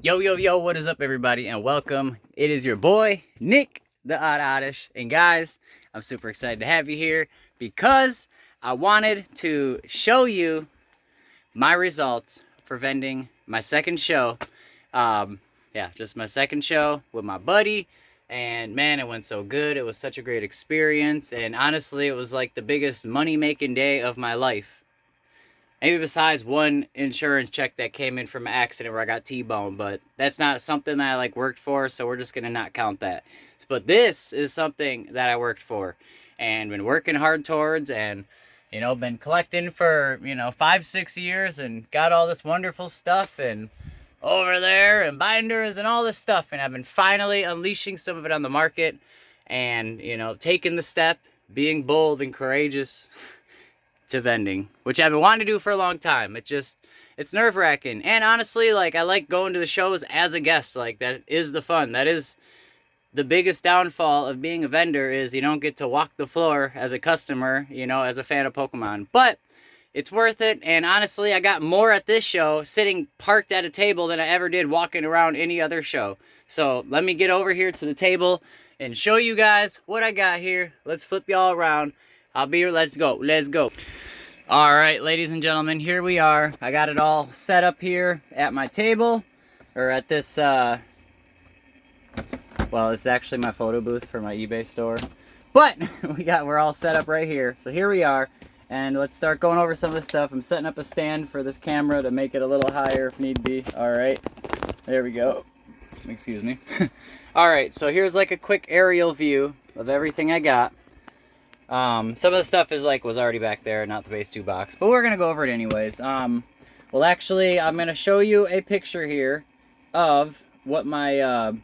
Yo, yo, yo, what is up, everybody, and welcome. It is your boy, Nick, the Odd Oddish. And guys, I'm super excited to have you here because I wanted to show you my results for vending my second show. Yeah, just my second show with my buddy. And man, it went so good. It was such a great experience. And honestly, it was like the biggest money-making day of my life. Maybe besides one insurance check that came in from an accident where I got T-boned, but that's not something that I worked for, so we're just gonna not count that. But this is something that I worked for and been working hard towards, and been collecting for 5-6 years and got all this wonderful stuff and over there and binders and all this stuff, and I've been finally unleashing some of it on the market and taking the step, being bold and courageous to vending, which I've been wanting to do for a long time. It's nerve-wracking, and honestly, I like going to the shows as a guest. That is the fun. That is the biggest downfall of being a vendor, is you don't get to walk the floor as a customer, as a fan of Pokemon. But it's worth it, and honestly, I got more at this show sitting parked at a table than I ever did walking around any other show. So let me get over here to the table and show you guys what I got here. Let's flip y'all around. I'll be here. Let's go. Let's go. All right, ladies and gentlemen, here we are. I got it all set up here at my table, or at this, well, it's actually my photo booth for my eBay store. But we're all set up right here. So here we are, and let's start going over some of this stuff. I'm setting up a stand for this camera to make it a little higher if need be. All right, there we go. Excuse me. All right, so here's a quick aerial view of everything I got. Some of the stuff was already back there, not the base 2 box, but we're gonna go over it anyways. Well, actually, I'm gonna show you a picture here of what my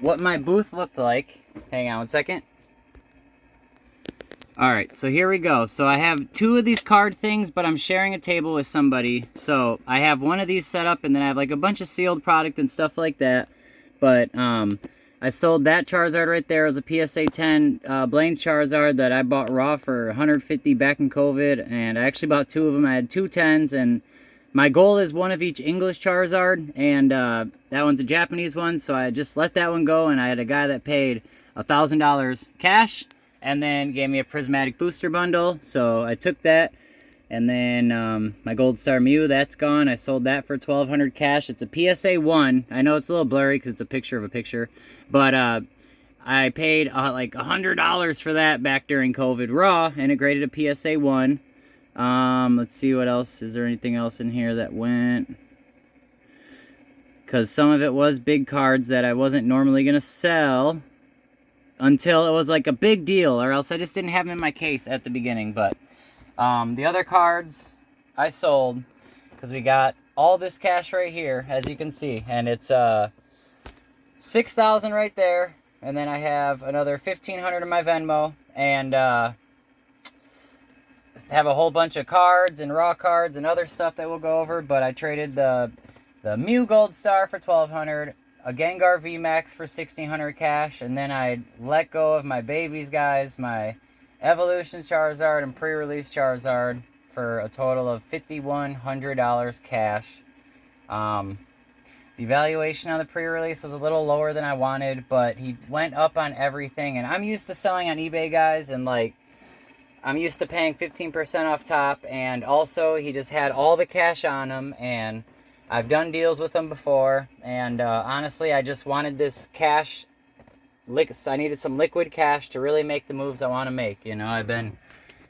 booth looked like. Hang on one second. All right, so here we go. So I have 2 of these card things, but I'm sharing a table with somebody. So I have one of these set up, and then I have a bunch of sealed product and stuff like that. But I sold that Charizard right there. It was a PSA 10 Blaine's Charizard that I bought raw for $150 back in COVID, and I actually bought 2 of them. I had 2 10s, and my goal is one of each English Charizard, and that one's a Japanese one, so I just let that one go, and I had a guy that paid $1,000 cash and then gave me a prismatic booster bundle, so I took that. And then my Gold Star Mew, that's gone. I sold that for $1,200 cash. It's a PSA 1. I know it's a little blurry because it's a picture of a picture. But I paid $100 for that back during COVID raw, and it graded a PSA 1. Let's see what else. Is there anything else in here that went? Because some of it was big cards that I wasn't normally going to sell until it was a big deal, or else I just didn't have them in my case at the beginning. But the other cards I sold because we got all this cash right here, as you can see, and it's $6,000 right there, and then I have another $1,500 in my Venmo, and just have a whole bunch of cards and raw cards and other stuff that we'll go over. But I traded the Mew Gold Star for $1,200, a Gengar VMAX for $1,600 cash, and then I let go of my babies, guys, my Evolution Charizard and pre-release Charizard for a total of $5,100 cash. The valuation on the pre-release was a little lower than I wanted, but he went up on everything, and I'm used to selling on eBay, guys, and I'm used to paying 15% off top, and also he just had all the cash on him, and I've done deals with him before, and honestly, I just wanted this cash. I needed some liquid cash to really make the moves I want to make. I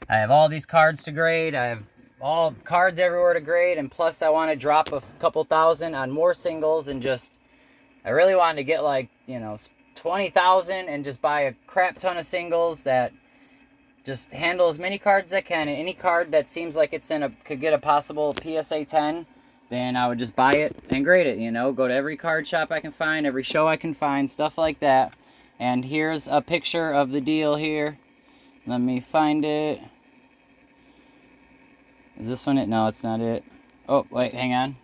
have all these cards to grade. I have all cards everywhere to grade, and plus I want to drop a couple thousand on more singles, and I really wanted to get 20,000 and just buy a crap ton of singles that just handle as many cards as I can, and any card that seems like could get a possible PSA 10, then I would just buy it and grade it. Go to every card shop I can find, every show I can find, stuff like that. And here's a picture of the deal here. Let me find it. Is this one it? No, it's not it. Oh, wait, hang on.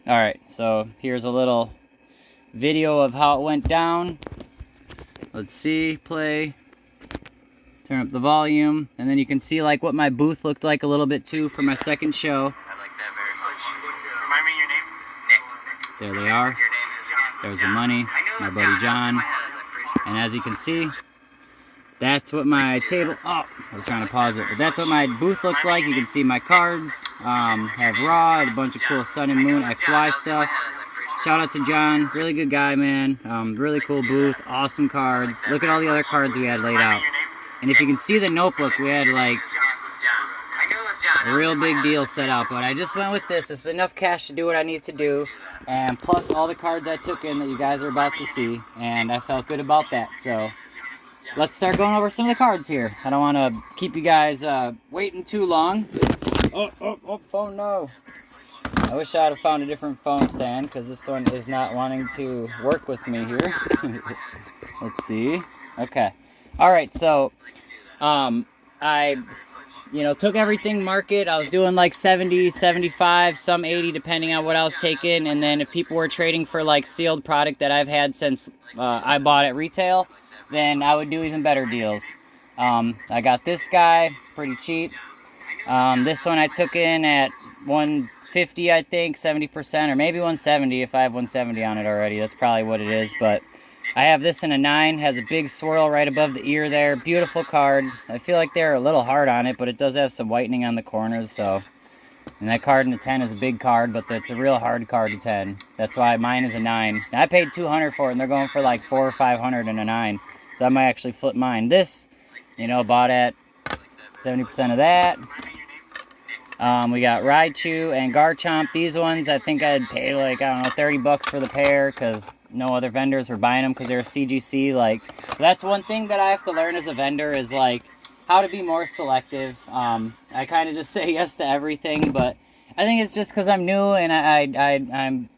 Alright, so here's a little video of how it went down. Let's see, play. Turn up the volume, and then you can see like what my booth looked like a little bit too for my second show. I like that very much. Remind me your name? Nick. There they are. There's the money, my buddy John. And as you can see, that's what my table, oh, I was trying to pause it, but that's what my booth looked like. You can see my cards, have Raw, a bunch of cool Sun and Moon XY stuff. Shout out to John, really good guy, man. Really cool booth, awesome cards. Look at all the other cards we had laid out. And if you can see the notebook, we had like a real big deal set out, but I just went with this. This is enough cash to do what I need to do, and plus all the cards I took in that you guys are about to see, and I felt good about that. So let's start going over some of the cards here. I don't want to keep you guys waiting too long. Oh, phone no. I wish I would have found a different phone stand, because this one is not wanting to work with me here. Let's see. Okay. Alright, so I took everything market. I was doing like 70, 75, some 80 depending on what I was taking. And then if people were trading for like sealed product that I've had since I bought at retail, then I would do even better deals. I got this guy pretty cheap. This one I took in at 150, I think, 70%, or maybe 170 if I have 170 on it already. That's probably what it is, but I have this in a 9, has a big swirl right above the ear there. Beautiful card. I feel like they're a little hard on it, but it does have some whitening on the corners, so. And that card in the 10 is a big card, but it's a real hard card to 10. That's why mine is a 9. I paid $200 for it, and they're going for like $400 or $500 in a 9. So I might actually flip mine. This, bought at 70% of that. We got Raichu and Garchomp. These ones, I think I'd pay like, I don't know, $30 for the pair, because no other vendors were buying them because they're CGC. Like, that's one thing that I have to learn as a vendor is like how to be more selective. I kind of just say yes to everything, but I think it's just because I'm new, and I'm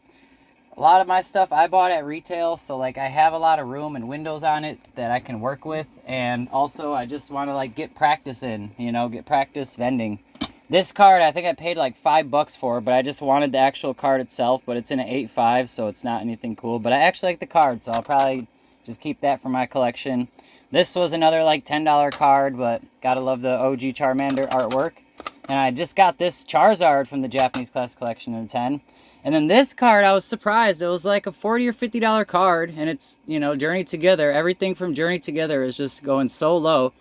a lot of my stuff I bought at retail, so like I have a lot of room and windows on it that I can work with, and also I just want to like get practice in, get practice vending. This card, I think I paid like $5 for, but I just wanted the actual card itself, but it's in an 8.5, so it's not anything cool. But I actually like the card, so I'll probably just keep that for my collection. This was another like $10 card, but gotta love the OG Charmander artwork. And I just got this Charizard from the Japanese Class Collection in 10. And then this card, I was surprised. It was like a $40 or $50 card, and it's, Journey Together. Everything from Journey Together is just going so low.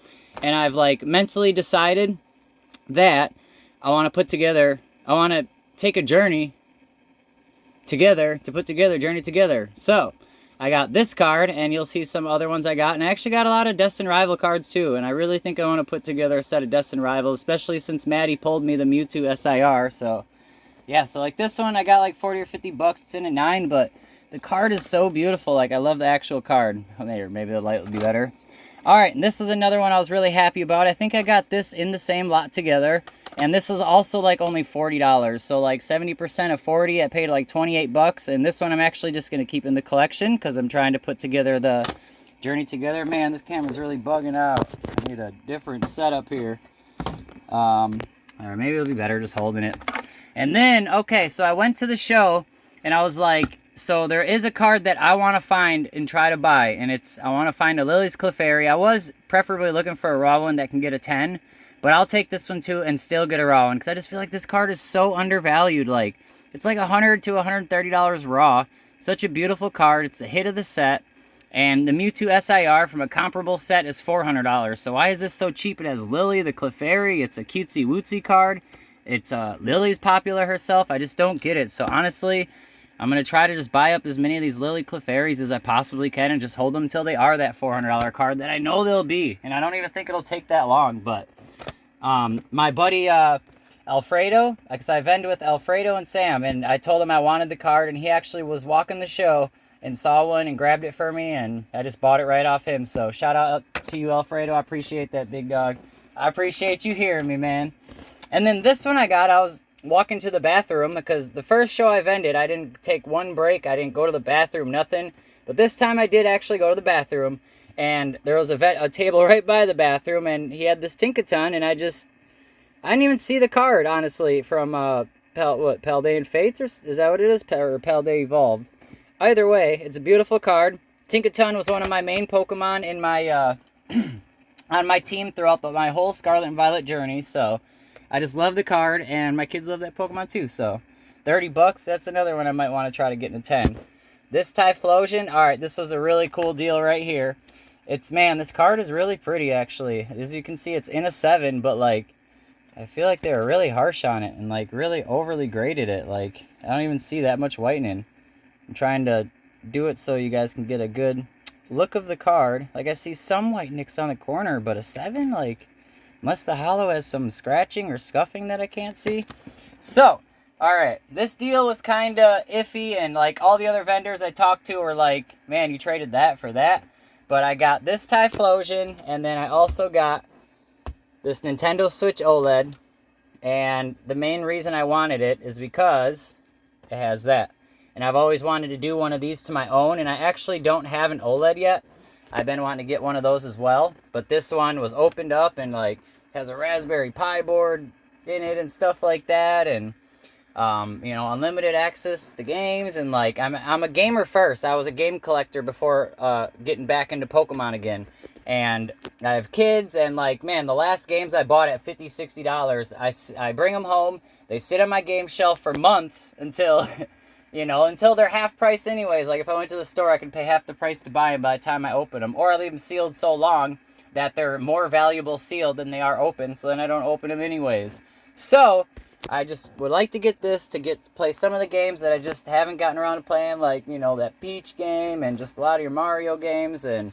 And I've like mentally decided that I want to take a journey together to put together Journey Together. So I got this card, and you'll see some other ones I got. And I actually got a lot of Destined Rival cards too. And I really think I want to put together a set of Destined Rivals, especially since Maddie pulled me the Mewtwo SIR. So yeah, so like this one, I got like $40 or $50. It's in a 9, but the card is so beautiful. Like, I love the actual card. Oh, maybe the light will be better. All right, and this was another one I was really happy about. I think I got this in the same lot together. And this was also like only $40. So like 70% of 40, I paid like $28. And this one I'm actually just going to keep in the collection because I'm trying to put together the Journey Together. Man, this camera's really bugging out. I need a different setup here. Or maybe it'll be better just holding it. And then, okay, so I went to the show and I was like, so there is a card that I want to find and try to buy. And I want to find a Lily's Clefairy. I was preferably looking for a raw one that can get a 10. But I'll take this one too and still get a raw one, because I just feel like this card is so undervalued. Like, it's like $100 to $130 raw. Such a beautiful card. It's the hit of the set. And the Mewtwo SIR from a comparable set is $400. So why is this so cheap? It has Lily, the Clefairy. It's a cutesy wootsy card. It's Lily's popular herself. I just don't get it. So honestly, I'm going to try to just buy up as many of these Lily Clefairies as I possibly can and just hold them until they are that $400 card that I know they'll be. And I don't even think it'll take that long, but my buddy Alfredo, because I vend with Alfredo and Sam, and I told him I wanted the card, and he actually was walking the show and saw one and grabbed it for me, and I just bought it right off him. So shout out to you, Alfredo. I appreciate that, big dog. I appreciate you hearing me, man. And then this one I was walking to the bathroom, because the first show I vended, I didn't take one break. I didn't go to the bathroom, nothing. But this time I did actually go to the bathroom. And there was a table right by the bathroom, and he had this Tinkaton, and I didn't even see the card, honestly, from, Paldean Fates, or is that what it is? Or Paldean Evolved. Either way, it's a beautiful card. Tinkaton was one of my main Pokemon in my, on my team throughout my whole Scarlet and Violet journey, so I just love the card, and my kids love that Pokemon too, so 30 bucks. That's another one I might want to try to get in a 10. This Typhlosion, all right, this was a really cool deal right here. Man, this card is really pretty, actually. As you can see, it's in a 7, but, like, I feel like they were really harsh on it and, like, really overly graded it. Like, I don't even see that much whitening. I'm trying to do it so you guys can get a good look of the card. Like, I see some white nicks on the corner, but a 7, like, unless the hollow has some scratching or scuffing that I can't see. So, alright, this deal was kind of iffy, and, like, all the other vendors I talked to were like, man, you traded that for that. But I got this Typhlosion, and then I also got this Nintendo Switch OLED. And the main reason I wanted it is because it has that. And I've always wanted to do one of these to my own, and I actually don't have an OLED yet. I've been wanting to get one of those as well. But this one was opened up and, like, has a Raspberry Pi board in it and stuff like that. And you know, unlimited access to games, and like I'm a gamer first. I was a game collector before getting back into Pokemon again, and I have kids, and like, man, the last games I bought at $50-$60, I bring them home. They sit on my game shelf for months until you know, until they're half price anyways. Like if I went to the store, I could pay half the price to buy them by the time I open them, or I leave them sealed so long that they're more valuable sealed than they are open, so then I don't open them anyways. So I just would like to get this to play some of the games that I just haven't gotten around to playing, like, you know, that Peach game and just a lot of your Mario games. And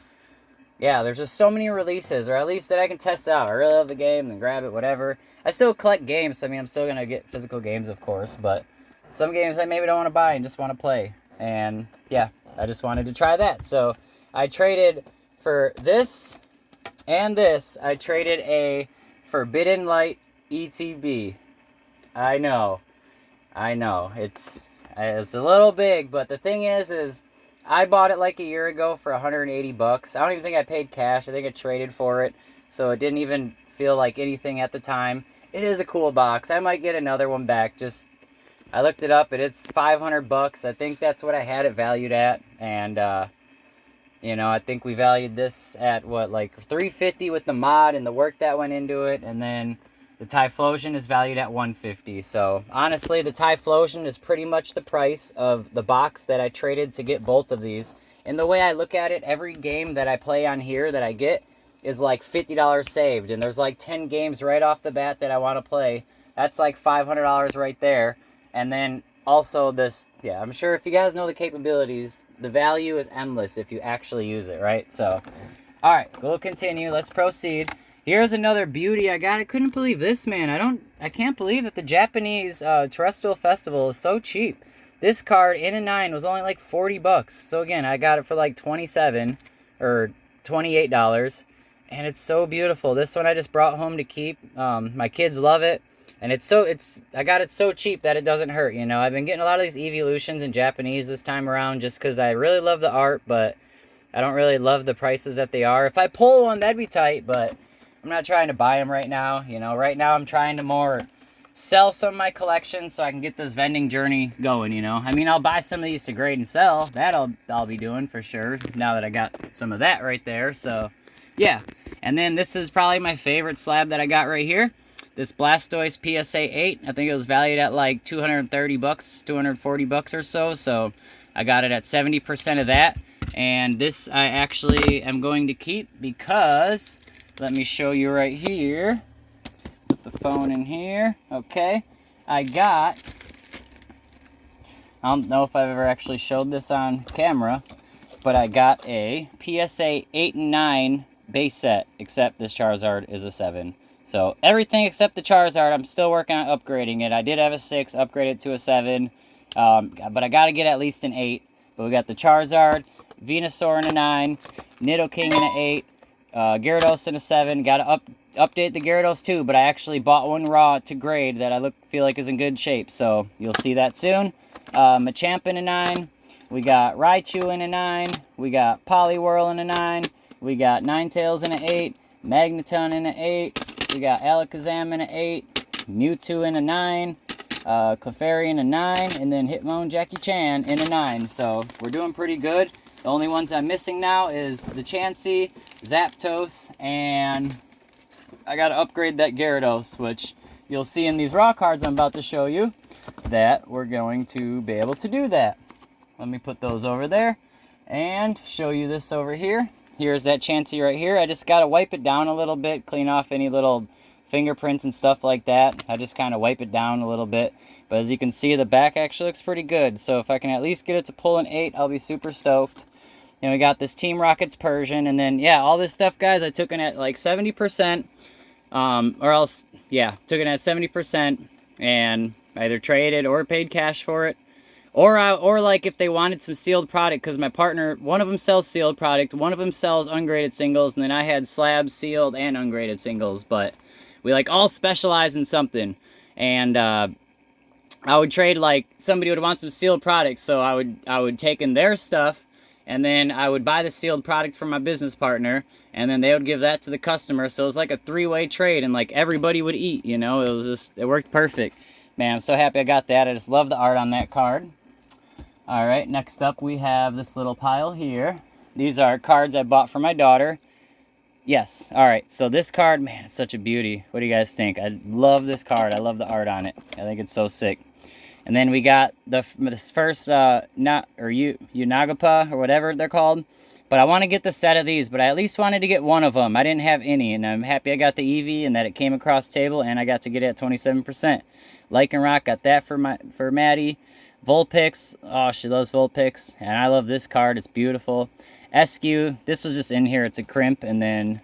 yeah, there's just so many releases, or at least that I can test out. I really love the game and grab it, whatever. I still collect games, so I mean, I'm still going to get physical games, of course, but some games I maybe don't want to buy and just want to play. And yeah, I just wanted to try that. So I traded for this and this. I traded a Forbidden Light ETB. I know. It's a little big, but the thing is I bought it like a year ago for 180 bucks. I don't even think I paid cash. I think I traded for it, so it didn't even feel like anything at the time. It is a cool box. I might get another one back. I looked it up, and it's 500 bucks. I think that's what I had it valued at, and you know, I think we valued this at what, like 350 with the mod and the work that went into it, and then the Typhlosion is valued at 150. So honestly, the Typhlosion is pretty much the price of the box that I traded to get both of these. And the way I look at it, every game that I play on here that I get is like $50 saved. And there's like 10 games right off the bat that I want to play. That's like $500 right there. And then also this, yeah, I'm sure if you guys know the capabilities, the value is endless if you actually use it, right? So, all right, we'll continue. Let's proceed. Here's another beauty I got. I couldn't believe this, man. I can't believe that the Japanese Terrestrial Festival is so cheap. This card in a 9 was only like 40 bucks. So again, I got it for like 27 or $28, and it's so beautiful. This one I just brought home to keep. My kids love it, and I got it so cheap that it doesn't hurt, you know. I've been getting a lot of these evolutions in Japanese this time around just because I really love the art, but I don't really love the prices that they are. If I pull one, that'd be tight, but I'm not trying to buy them right now. You know, right now I'm trying to more sell some of my collection so I can get this vending journey going, you know. I mean, I'll buy some of these to grade and sell. That I'll be doing for sure now that I got some of that right there. So, yeah. And then this is probably my favorite slab that I got right here. This Blastoise PSA 8. I think it was valued at like 230 bucks, 240 bucks or so. So, I got it at 70% of that. And this I actually am going to keep because, let me show you right here. Put the phone in here. Okay. I don't know if I've ever actually showed this on camera, but I got a PSA 8 and 9 base set, except this Charizard is a 7. So everything except the Charizard, I'm still working on upgrading it. I did have a 6, upgraded to a 7, but I got to get at least an 8. But we got the Charizard, Venusaur in a 9, Nidoking in an 8, Gyarados in a 7. Got to update the Gyarados too, but I actually bought one raw to grade that I feel like is in good shape, so you'll see that soon. Machamp in a 9. We got Raichu in a 9. We got Poliwhirl in a 9. We got Ninetales in an 8. Magneton in an 8. We got Alakazam in an 8. Mewtwo in a 9. Clefairy in a 9. And then Hitmon Jackie Chan in a 9. So we're doing pretty good. The only ones I'm missing now is the Chansey, Zapdos, and I gotta upgrade that Gyarados, which you'll see in these raw cards I'm about to show you. that we're going to be able to do that. Let me put those over there and show you this over here. Here's that Chansey right here. I just got to wipe it down a little bit, clean off any little fingerprints and stuff like that. I just kind of wipe it down a little bit. But as you can see, the back actually looks pretty good. So if I can at least get it to pull an 8, I'll be super stoked. And we got this Team Rockets Persian. And then, yeah, all this stuff, guys, I took it at like 70%. Or else, yeah, took it at 70% and either traded or paid cash for it. Or like if they wanted some sealed product, because my partner, one of them sells sealed product, one of them sells ungraded singles, and then I had slabs, sealed, and ungraded singles. But we like all specialize in something. And I would trade, like, somebody would want some sealed products, so I would take in their stuff, and then I would buy the sealed product from my business partner, and then they would give that to the customer. So it was like a 3-way trade, and like everybody would eat, you know. It worked perfect. Man, I'm so happy I got that. I just love the art on that card. All right, next up we have this little pile here. These are cards I bought for my daughter. Yes, all right, so this card, man, it's such a beauty. What do you guys think? I love this card. I love the art on it. I think it's so sick. And then we got this first, Unagapa, or whatever they're called. But I want to get the set of these, but I at least wanted to get one of them. I didn't have any, and I'm happy I got the Eevee and that it came across the table, and I got to get it at 27%. Lycanroc, got that for Maddie. Vulpix, oh, she loves Vulpix, and I love this card. It's beautiful. Eskew, this was just in here. It's a crimp, and then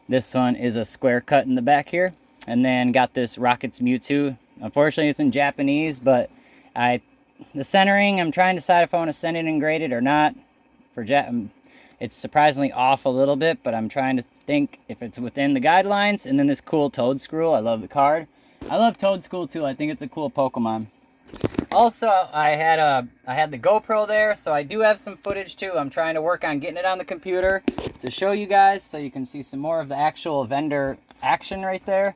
this one is a square cut in the back here. And then got this Rockets Mewtwo. Unfortunately, it's in Japanese, but the centering, I'm trying to decide if I want to send it in graded or not. It's surprisingly off a little bit, but I'm trying to think if it's within the guidelines. And then this cool Toedscruel. I love the card. I love Toedscruel too. I think it's a cool Pokemon. Also, I had the GoPro there, so I do have some footage too. I'm trying to work on getting it on the computer to show you guys, so you can see some more of the actual vendor action right there.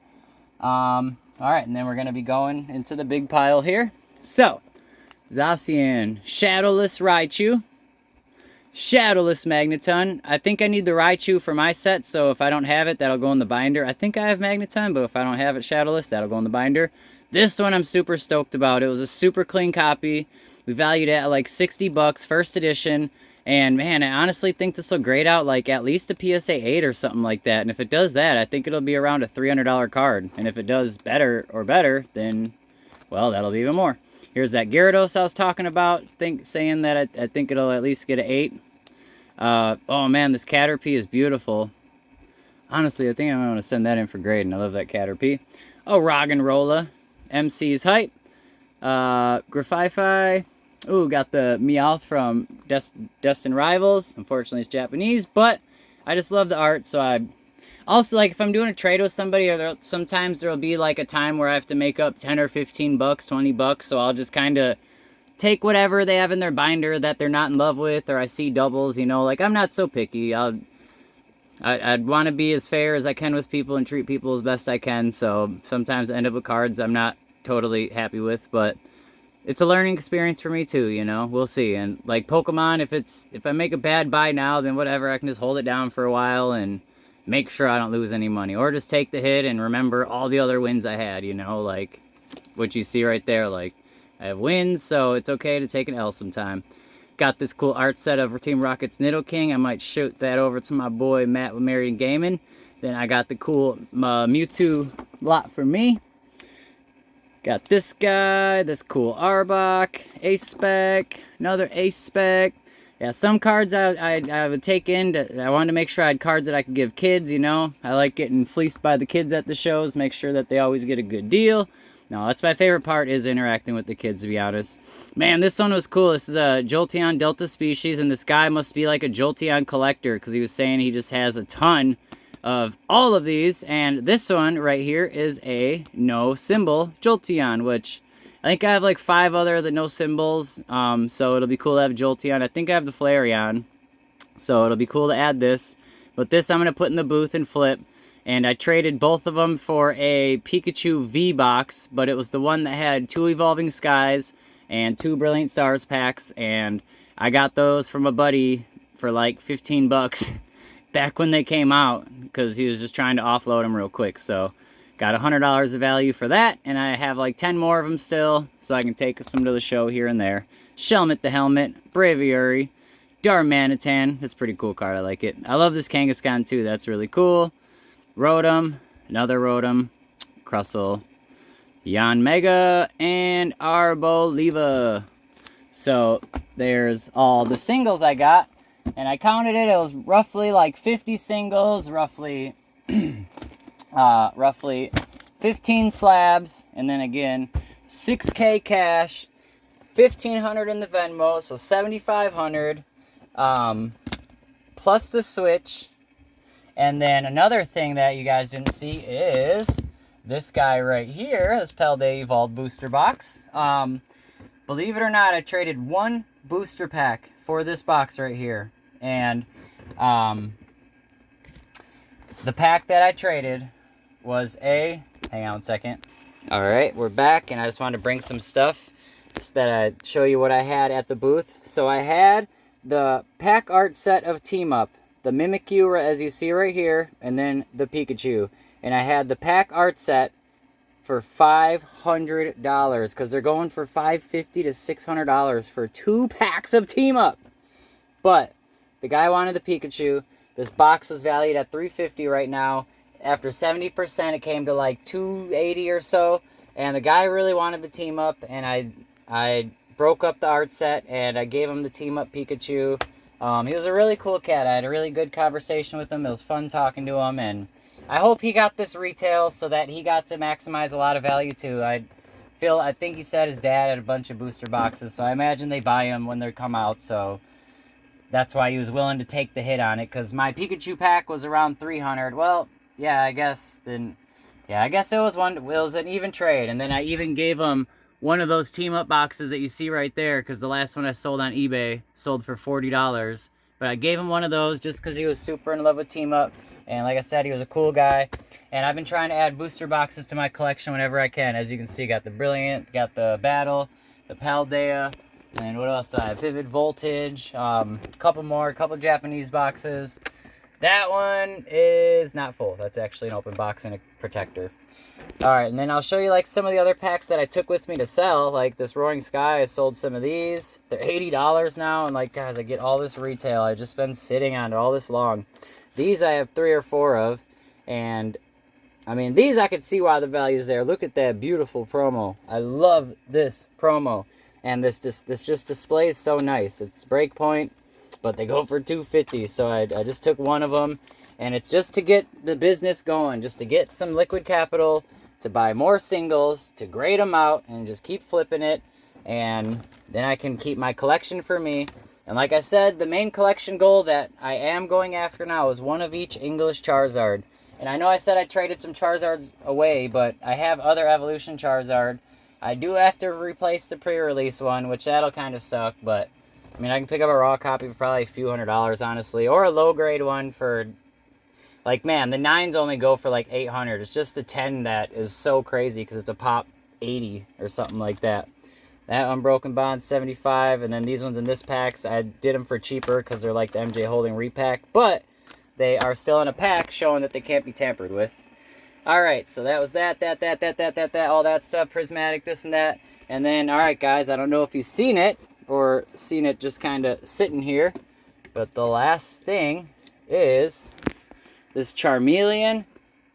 All right, and then we're gonna be going into the big pile here. So, Zacian, Shadowless Raichu, Shadowless Magneton. I think I need the Raichu for my set, so if I don't have it, that'll go in the binder. I think I have Magneton, but if I don't have it Shadowless, that'll go in the binder. This one I'm super stoked about. It was a super clean copy. We valued it at like 60 bucks, first edition. And man, I honestly think this will grade out like at least a PSA 8 or something like that. And if it does that, I think it'll be around a $300 card. And if it does better, then, well, that'll be even more. Here's that Gyarados I was talking about, saying that I think it'll at least get an 8. Oh man, this Caterpie is beautiful. Honestly, I think I'm going to send that in for grade, and I love that Caterpie. Oh, Roggenrola. MC's Hype, Grafify. Ooh, got the Meowth from Destined Rivals. Unfortunately, it's Japanese, but I just love the art. So I also, like, if I'm doing a trade with somebody, or sometimes there'll be like a time where I have to make up 10 or 15 bucks, 20 bucks. So I'll just kind of take whatever they have in their binder that they're not in love with, or I see doubles. You know, like, I'm not so picky. I'd want to be as fair as I can with people and treat people as best I can, so sometimes I end up with cards I'm not totally happy with, but it's a learning experience for me too, you know. We'll see. And like Pokemon, if I make a bad buy now, then whatever, I can just hold it down for a while and make sure I don't lose any money, or just take the hit and remember all the other wins I had, you know, like what you see right there. Like, I have wins, so it's okay to take an L sometime. Got this cool art set of Team Rocket's Nidoking. I might shoot that over to my boy Matt with Marion Gaming. Then I got the cool Mewtwo lot for me. Got this guy, this cool Arbok, Ace-Spec, another Ace-Spec. Yeah, some cards I would take in. I wanted to make sure I had cards that I could give kids, you know. I like getting fleeced by the kids at the shows, make sure that they always get a good deal. No, that's my favorite part, is interacting with the kids, to be honest. Man, this one was cool. This is a Jolteon Delta species, and this guy must be like a Jolteon collector, because he was saying he just has a ton of all of these. And this one right here is a no symbol Jolteon, which I think I have like 5 other that no symbols. So it'll be cool to have Jolteon. I think I have the Flareon, so it'll be cool to add this. But this I'm going to put in the booth and flip. And I traded both of them for a Pikachu V-Box, but it was the one that had 2 Evolving Skies and 2 Brilliant Stars packs, and I got those from a buddy for like 15 bucks back when they came out, because he was just trying to offload them real quick. So Got $100 of value for that, and I have like 10 more of them still, so I can take some to the show here and there. Shelmet the Helmet, Braviary, Darmanitan. That's a pretty cool card. I like it. I love this Kangaskhan too. That's really cool. Rotom, another Rotom, Crustle, Yan Mega, and Arboliva. So there's all the singles I got, and I counted it. It was roughly like 50 singles, roughly 15 slabs, and then again 6K cash, 1,500 in the Venmo, so 7,500, plus the Switch. And then another thing that you guys didn't see is this guy right here, this Paldea Evolved booster box. Believe it or not, I traded one booster pack for this box right here, and the pack that I traded was a, hang on 1 second. All right, we're back, and I just wanted to bring some stuff so that I'd show you what I had at the booth. So I had the pack art set of Team Up, the Mimikyu, as you see right here, and then the Pikachu. And I had the pack art set for $500, because they're going for $550 to $600 for 2 packs of Team Up. But the guy wanted the Pikachu. This box was valued at $350 right now. After 70%, it came to like $280 or so. And the guy really wanted the Team Up, and I broke up the art set, and I gave him the Team Up Pikachu. He was a really cool cat. I had a really good conversation with him. It was fun talking to him, and I hope he got this retail so that he got to maximize a lot of value too. I think he said his dad had a bunch of booster boxes, so I imagine they buy them when they come out, so that's why he was willing to take the hit on it, because my Pikachu pack was around $300. Well, yeah, I guess it was an even trade. And then I even gave him one of those Team Up boxes that you see right there, because the last one I sold on eBay sold for $40. But I gave him one of those just because he was super in love with Team Up. And like I said, he was a cool guy. And I've been trying to add booster boxes to my collection whenever I can. As you can see, got the Brilliant, got the Battle, the Paldea, and what else do I have? Vivid Voltage, couple Japanese boxes. That one is not full. That's actually an open box and a protector. Alright, and then I'll show you like some of the other packs that I took with me to sell. Like this Roaring Sky, I sold some of these. They're $80 now, and like, guys, I get all this retail. I've just been sitting on it all this long. These I have 3 or 4 of, and I mean, these I could see why the value's there. Look at that beautiful promo. I love this promo, and this just displays so nice. It's Breakpoint, but they go for $250, so I just took one of them, and it's just to get the business going, just to get some liquid capital, to buy more singles, to grade them out, and just keep flipping it, and then I can keep my collection for me. And like I said, the main collection goal that I am going after now is one of each English Charizard. And I know I said I traded some Charizards away, but I have other Evolution Charizard. I do have to replace the pre-release one, which that'll kind of suck, but I mean, I can pick up a raw copy for probably a few $100s, honestly, or a low-grade one for, like, man, the 9s only go for like $800. It's just the 10 that is so crazy because it's a pop 80 or something like that. That Unbroken Bond, $75, and then these ones in this packs, I did them for cheaper because they're like the MJ Holding repack, but they are still in a pack showing that they can't be tampered with. Alright, so that was that, all that stuff, Prismatic, this and that. And then, alright guys, I don't know if you've seen it, or seen it just kind of sitting here, but the last thing is this Charmeleon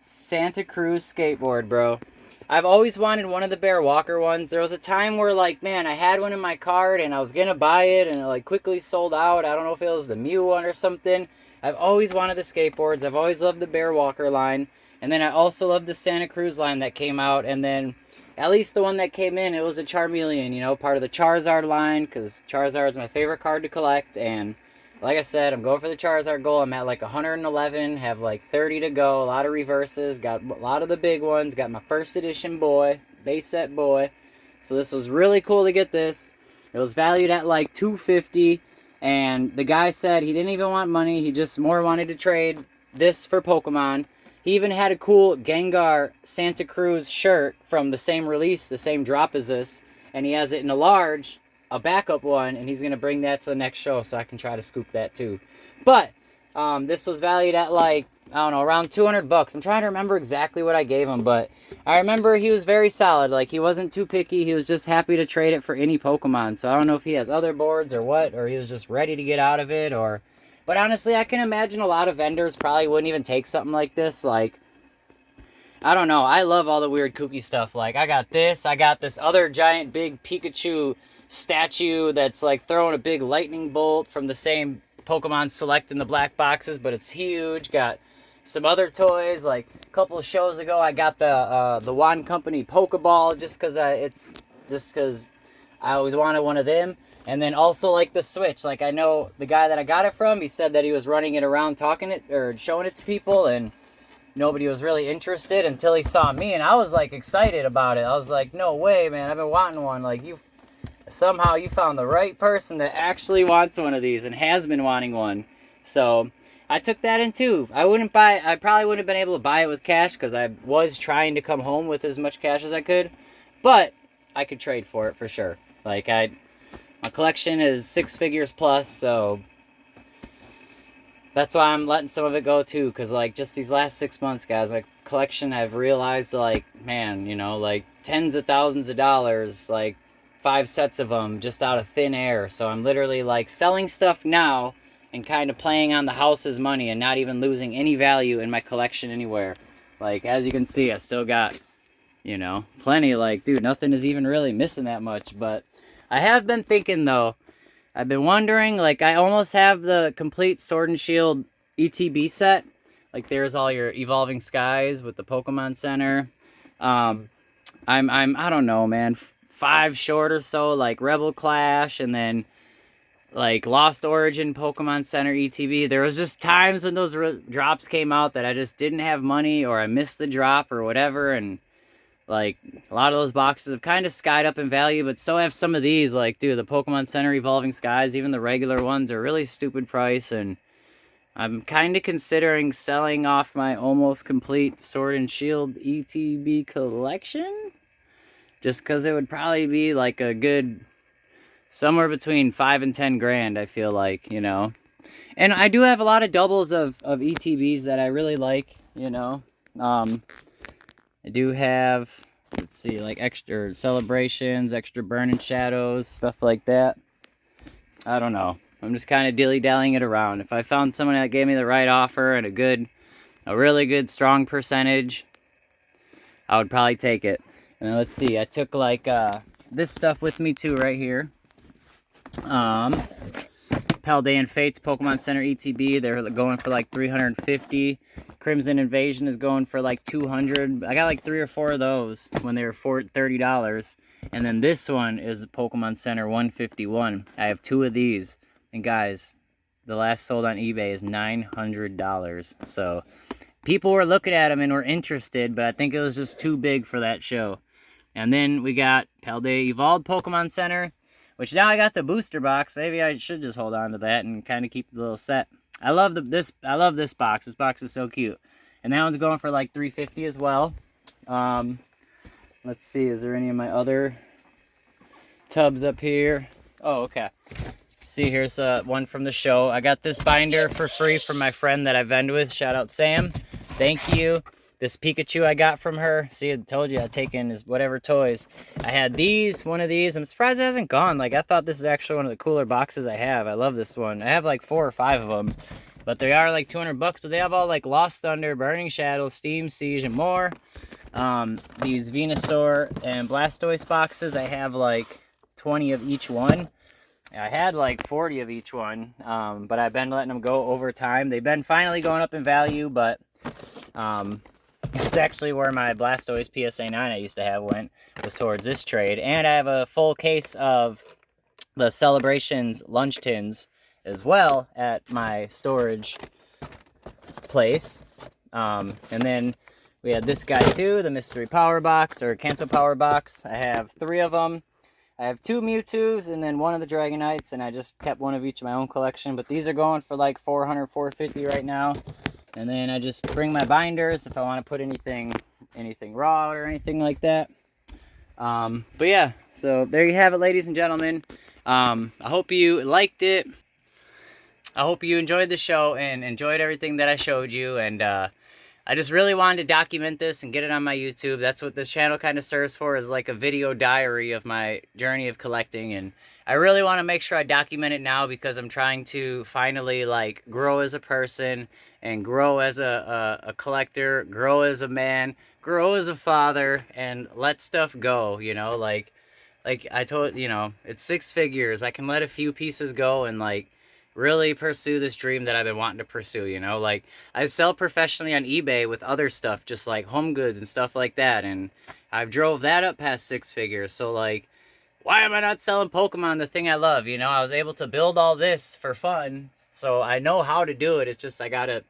Santa Cruz skateboard, bro. I've always wanted one of the Bear Walker ones. There was a time where, like, man, I had one in my cart and I was gonna buy it and it like quickly sold out. I don't know if it was the Mew one or something. I've always wanted the skateboards. I've always loved the Bear Walker line. And then I also loved the Santa Cruz line that came out. And then, at least the one that came in, it was a Charmeleon, you know, part of the Charizard line, because Charizard's my favorite card to collect. And like I said, I'm going for the Charizard goal. I'm at like 111, have like 30 to go, a lot of reverses, got a lot of the big ones, got my first edition boy, base set boy. So this was really cool to get this. It was valued at like $250, and the guy said he didn't even want money, he just more wanted to trade this for Pokemon. He even had a cool Gengar Santa Cruz shirt from the same release, the same drop as this, and he has it in a large, a backup one, and he's going to bring that to the next show so I can try to scoop that too. But This was valued at like, I don't know, around 200 bucks. I'm trying to remember exactly what I gave him, but I remember he was very solid. Like, he wasn't too picky. He was just happy to trade it for any Pokemon. So I don't know if he has other boards or what, or he was just ready to get out of it, or... But honestly, I can imagine a lot of vendors probably wouldn't even take something like this. Like, I don't know. I love all the weird kooky stuff. Like, I got this other giant big Pikachu statue that's like throwing a big lightning bolt from the same Pokemon Select in the black boxes, but it's huge. Got some other toys. Like, a couple of shows ago, I got the Wand Company Pokeball just because I always wanted one of them. And then also, like, the Switch. Like, I know the guy that I got it from, he said that he was running it around, talking it, or showing it to people, and nobody was really interested until he saw me, and I was, like, excited about it. I was like, no way, man, I've been wanting one. Like, somehow you found the right person that actually wants one of these and has been wanting one. So, I took that in, too. I probably wouldn't have been able to buy it with cash, because I was trying to come home with as much cash as I could, but I could trade for it, for sure. Like, my collection is 6 figures plus, so that's why I'm letting some of it go too. Because, like, just these last 6 months, guys, my collection, I've realized, like, man, you know, like, tens of thousands of dollars, like, 5 sets of them just out of thin air. So I'm literally, like, selling stuff now and kind of playing on the house's money and not even losing any value in my collection anywhere. Like, as you can see, I still got, you know, plenty. Like, dude, nothing is even really missing that much. But I have been thinking, though, I've been wondering, like, I almost have the complete Sword and Shield ETB set. Like, there's all your Evolving Skies with the Pokemon Center. I'm I don't know, man, 5 short or so, like Rebel Clash, and then, like, Lost Origin Pokemon Center ETB. There was just times when those drops came out that I just didn't have money, or I missed the drop, or whatever, and... Like, a lot of those boxes have kind of skied up in value, but so have some of these. Like, dude, the Pokemon Center Evolving Skies, even the regular ones, are really stupid price. And I'm kind of considering selling off my almost complete Sword and Shield ETB collection. Just because it would probably be, like, a good... somewhere between 5 and 10 grand, I feel like, you know. And I do have a lot of doubles of ETBs that I really like, you know. I do have, let's see, like extra celebrations, extra burning shadows, stuff like that. I don't know. I'm just kind of dilly-dallying it around. If I found someone that gave me the right offer and a really good, strong percentage, I would probably take it. And then let's see, I took like this stuff with me too right here. Paldean Fates Pokemon Center ETB, they're going for like 350. Crimson Invasion is going for like 200. I got like 3 or 4 of those when they were $30. And then this one is Pokemon Center 151. I have 2 of these. And guys, the last sold on eBay is $900. So people were looking at them and were interested, but I think it was just too big for that show. And then we got Paldea Evolved Pokemon Center, which now I got the booster box. Maybe I should just hold on to that and kind of keep the little set. I love this box. This box is so cute. And that one's going for like $350 as well. Let's see, is there any of my other tubs up here? Oh, okay. See, here's one from the show. I got this binder for free from my friend that I vend with. Shout out Sam. Thank you. This Pikachu I got from her. See, I told you I'd taken his whatever toys. I had one of these. I'm surprised it hasn't gone. Like, I thought this is actually one of the cooler boxes I have. I love this one. I have like 4 or 5 of them. But they are like 200 bucks. But they have all like Lost Thunder, Burning Shadows, Steam Siege, and more. These Venusaur and Blastoise boxes, I have like 20 of each one. I had like 40 of each one. But I've been letting them go over time. They've been finally going up in value, but... it's actually where my Blastoise PSA 9 I used to have went, was towards this trade. And I have a full case of the Celebrations lunch tins as well at my storage place. And then we had this guy too, the Mystery Power Box, or Kanto Power Box. I have 3 of them. I have 2 Mewtwo's and then 1 of the Dragonites, and I just kept 1 of each of my own collection. But these are going for like $400, $450 right now. And then I just bring my binders if I want to put anything raw or anything like that. But yeah, so there you have it, ladies and gentlemen. I hope you liked it. I hope you enjoyed the show and enjoyed everything that I showed you. And I just really wanted to document this and get it on my YouTube. That's what this channel kind of serves for, is like a video diary of my journey of collecting. And I really want to make sure I document it now because I'm trying to finally like grow as a person and grow as a collector, grow as a man, grow as a father, and let stuff go, you know, like I told, you know, it's 6 figures. I can let a few pieces go and like really pursue this dream that I've been wanting to pursue, you know? Like, I sell professionally on eBay with other stuff, just like home goods and stuff like that, and I've drove that up past 6 figures, so like, why am I not selling Pokemon, the thing I love, you know? I was able to build all this for fun, so I know how to do it. It's just I gotta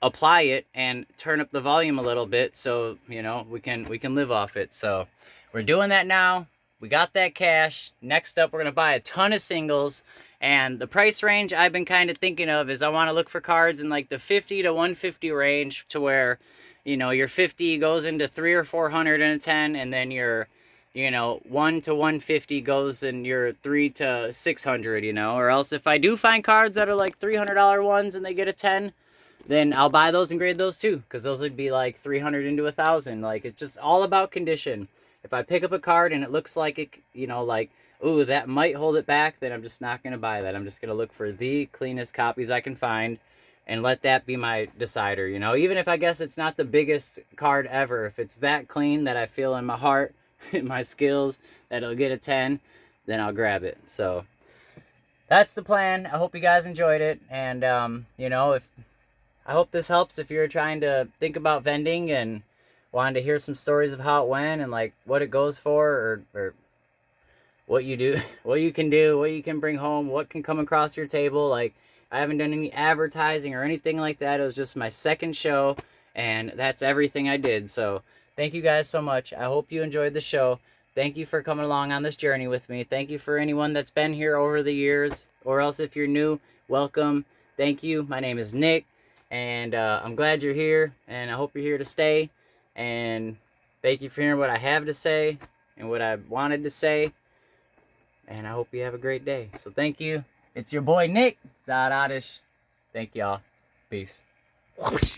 apply it and turn up the volume a little bit so, you know, we can live off it. So we're doing that now. We got that cash. Next up, we're gonna buy a ton of singles. And the price range I've been kind of thinking of is I want to look for cards in like the 50 to 150 range, to where, you know, your 50 goes into 300 or 400 in a 10, and then your, you know, 1 to 150 goes in your 3 to 600, you know. Or else if I do find cards that are like $300 ones and they get a 10, then I'll buy those and grade those too, because those would be like 300 into 1,000. Like, it's just all about condition. If I pick up a card and it looks like it, you know, like, ooh, that might hold it back, then I'm just not going to buy that. I'm just going to look for the cleanest copies I can find and let that be my decider, you know? Even if I guess it's not the biggest card ever, if it's that clean that I feel in my heart, in my skills, that it'll get a 10, then I'll grab it. So that's the plan. I hope you guys enjoyed it. And, you know, I hope this helps if you're trying to think about vending and wanting to hear some stories of how it went and like what it goes for, or what you do, what you can do, what you can bring home, what can come across your table. Like, I haven't done any advertising or anything like that. It was just my second show, and that's everything I did. So thank you guys so much. I hope you enjoyed the show. Thank you for coming along on this journey with me. Thank you for anyone that's been here over the years, or else if you're new, welcome. Thank you. My name is Nick, and I'm glad you're here, and I hope you're here to stay. And thank you for hearing what I have to say and what I wanted to say. And I hope you have a great day. So thank you. It's your boy Nick, the Odd Oddish. Thank y'all. Peace. Whoosh.